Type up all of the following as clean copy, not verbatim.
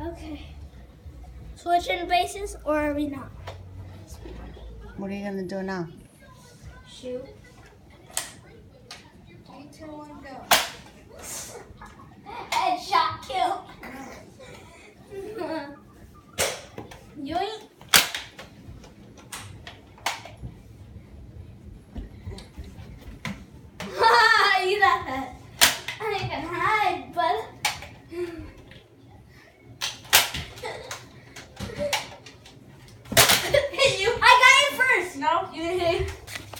Okay. Switching bases, or are we not? What are you gonna do now? Shoot. 3, 2, 1, go. Headshot kill. Yoink. You got that. I ain't gonna hide, but. I got you first. No, you didn't.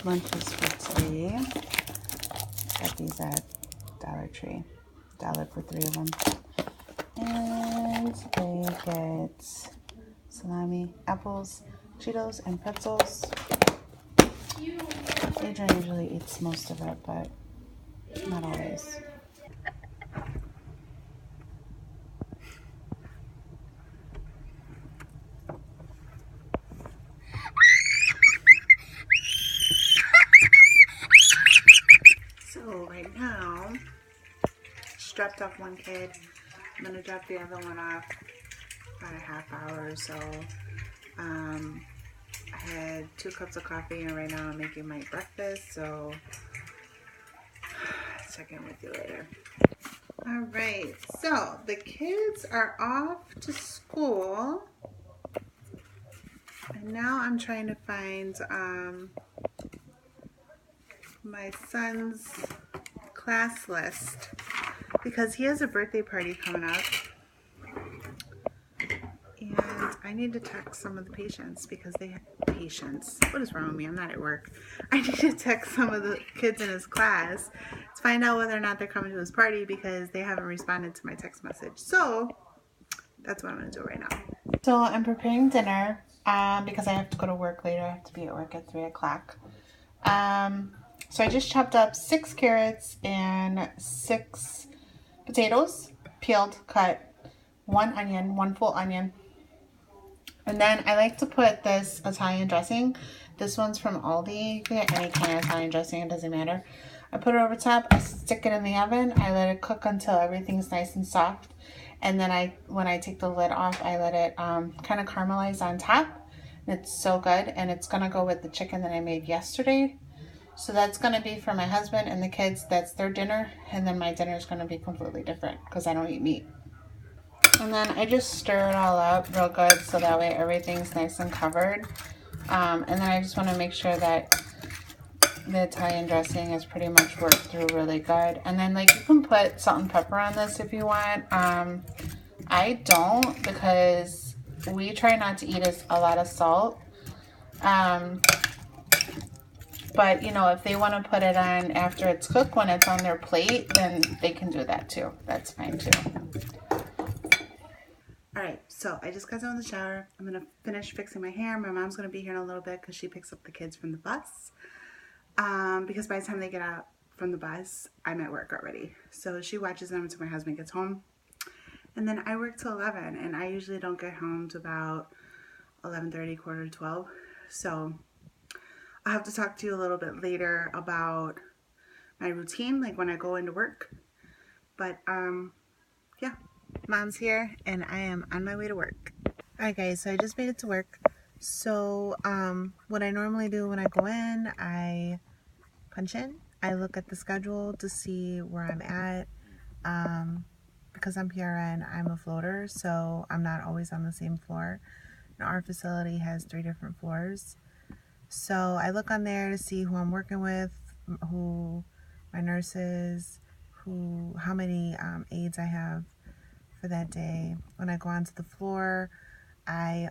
Lunches for today. Got these at Dollar Tree. $1 for 3 of them. And they get salami, apples, Cheetos, and pretzels. Adrian usually eats most of it, but not always. So right now, just dropped off one kid. I'm gonna drop the other one off about a half hour or so. I had 2 cups of coffee and right now I'm making my breakfast, so I'll check in with you later. All right, so the kids are off to school and now I'm trying to find my son's class list because he has a birthday party coming up. And I need to text some of the patients because they have patients. What is wrong with me? I'm not at work. I need to text some of the kids in his class to find out whether or not they're coming to his party because they haven't responded to my text message. So that's what I'm going to do right now. So I'm preparing dinner because I have to go to work later. I have to be at work at 3 o'clock. So I just chopped up 6 carrots and 6 potatoes, peeled, cut, 1 onion, 1 full onion. And then I like to put this Italian dressing. This one's from Aldi. You can get any kind of Italian dressing, it doesn't matter. I put it over top, I stick it in the oven, I let it cook until everything's nice and soft. And then when I take the lid off, I let it kind of caramelize on top. And it's so good, and it's gonna go with the chicken that I made yesterday. So that's gonna be for my husband and the kids, that's their dinner. And then my dinner is gonna be completely different because I don't eat meat. And then I just stir it all up real good so that way everything's nice and covered. And then I just want to make sure that the Italian dressing is pretty much worked through really good. And then like you can put salt and pepper on this if you want. I don't because we try not to eat a lot of salt. But you know, if they want to put it on after it's cooked when it's on their plate, then they can do that too. That's fine too. Alright, so I just got out of the shower. I'm going to finish fixing my hair. My mom's going to be here in a little bit because she picks up the kids from the bus. Because by the time they get out from the bus, I'm at work already. So she watches them until my husband gets home. And then I work till 11, and I usually don't get home to about 11:30, quarter to 12. So I'll have to talk to you a little bit later about my routine, like when I go into work. But, yeah. Mom's here and I am on my way to work. Alright guys, so I just made it to work. So what I normally do when I go in, I punch in. I look at the schedule to see where I'm at. Because I'm PRN, I'm a floater, so I'm not always on the same floor. And our facility has 3 different floors. So I look on there to see who I'm working with, who my nurses, how many aides I have for that day. When I go onto the floor, I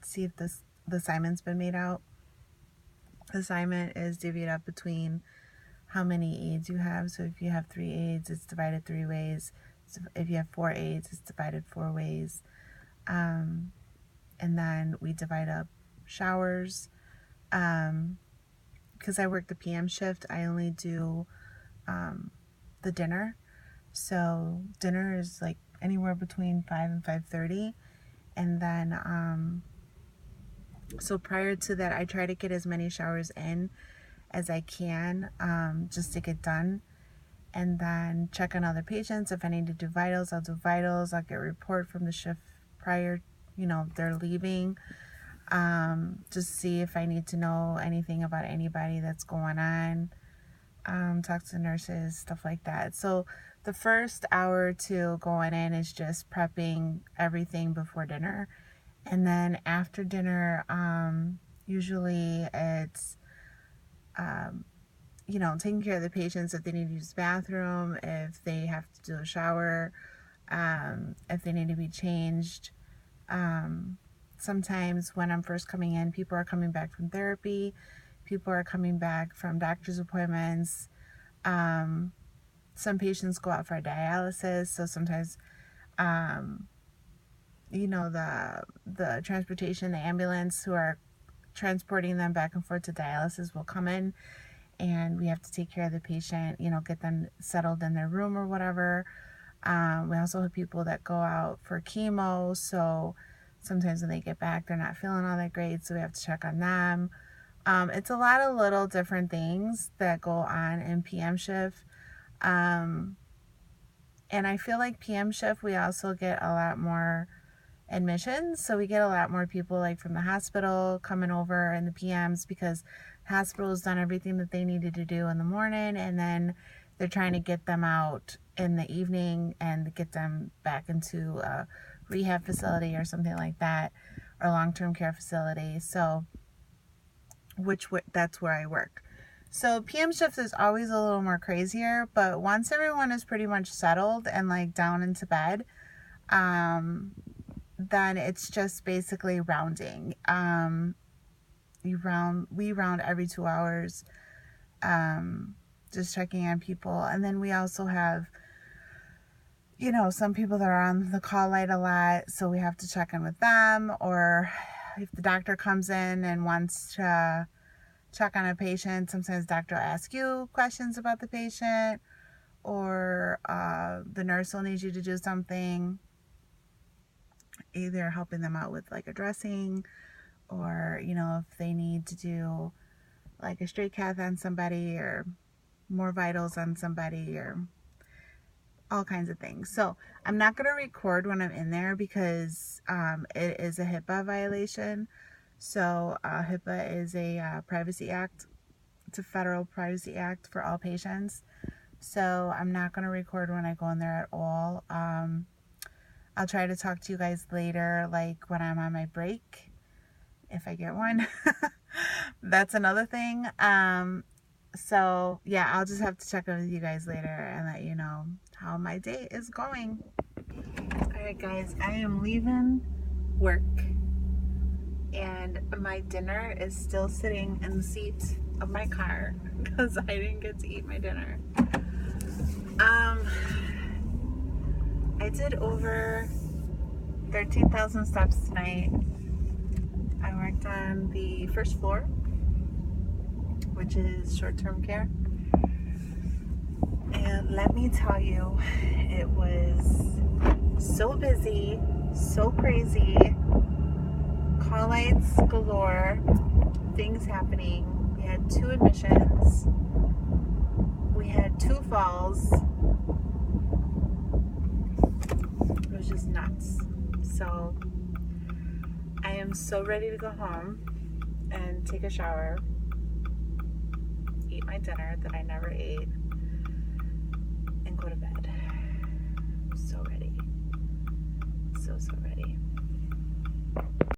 see if the assignment's been made out. The assignment is divvied up between how many aides you have. So if you have 3 aides, it's divided 3 ways. So if you have 4 aides, it's divided 4 ways. And then we divide up showers. Because I work the PM shift, I only do the dinner. So dinner is like anywhere between 5 and 5:30. And then so prior to that, I try to get as many showers in as I can just to get done. and then check on other patients. If I need to do vitals, I'll do vitals. I'll get a report from the shift prior, they're leaving. Just see if I need to know anything about anybody that's going on. Talk to nurses, stuff like that. So the first hour or two going in is just prepping everything before dinner. And then after dinner, usually it's, taking care of the patients if they need to use the bathroom, if they have to do a shower, if they need to be changed. Sometimes when I'm first coming in, people are coming back from therapy, people are coming back from doctor's appointments. Some patients go out for dialysis, so sometimes, the transportation, the ambulance who are transporting them back and forth to dialysis will come in, and we have to take care of the patient, get them settled in their room or whatever. We also have people that go out for chemo, so sometimes when they get back, they're not feeling all that great, so we have to check on them. It's a lot of little different things that go on in PM shift. And I feel like PM shift, we also get a lot more admissions. So we get a lot more people like from the hospital coming over in the PMs, because the hospital has done everything that they needed to do in the morning, and then they're trying to get them out in the evening and get them back into a rehab facility or something like that, or long-term care facility. So that's where I work. So PM shift is always a little more crazier, but once everyone is pretty much settled and like down into bed, then it's just basically rounding. We round every 2 hours, just checking on people. And then we also have, some people that are on the call light a lot, so we have to check in with them. Or if the doctor comes in and wants to check on a patient, sometimes the doctor will ask you questions about the patient, or the nurse will need you to do something, either helping them out with like a dressing, or if they need to do like a straight cath on somebody, or more vitals on somebody, or all kinds of things. So I'm not going to record when I'm in there, because it is a HIPAA violation. So HIPAA is a privacy act. It's a federal privacy act for all patients. So I'm not going to record when I go in there at all. I'll try to talk to you guys later, like when I'm on my break, if I get one. That's another thing. So yeah, I'll just have to check in with you guys later and let you know how my day is going. Alright guys, I am leaving work, and my dinner is still sitting in the seat of my car because I didn't get to eat my dinner. I did over 13,000 steps tonight. I worked on the first floor, which is short-term care. And let me tell you, it was so busy, so crazy, call lights galore, things happening. We had 2 admissions. We had 2 falls. It was just nuts. So I am so ready to go home and take a shower, eat my dinner that I never ate, and go to bed. I'm so ready. So ready.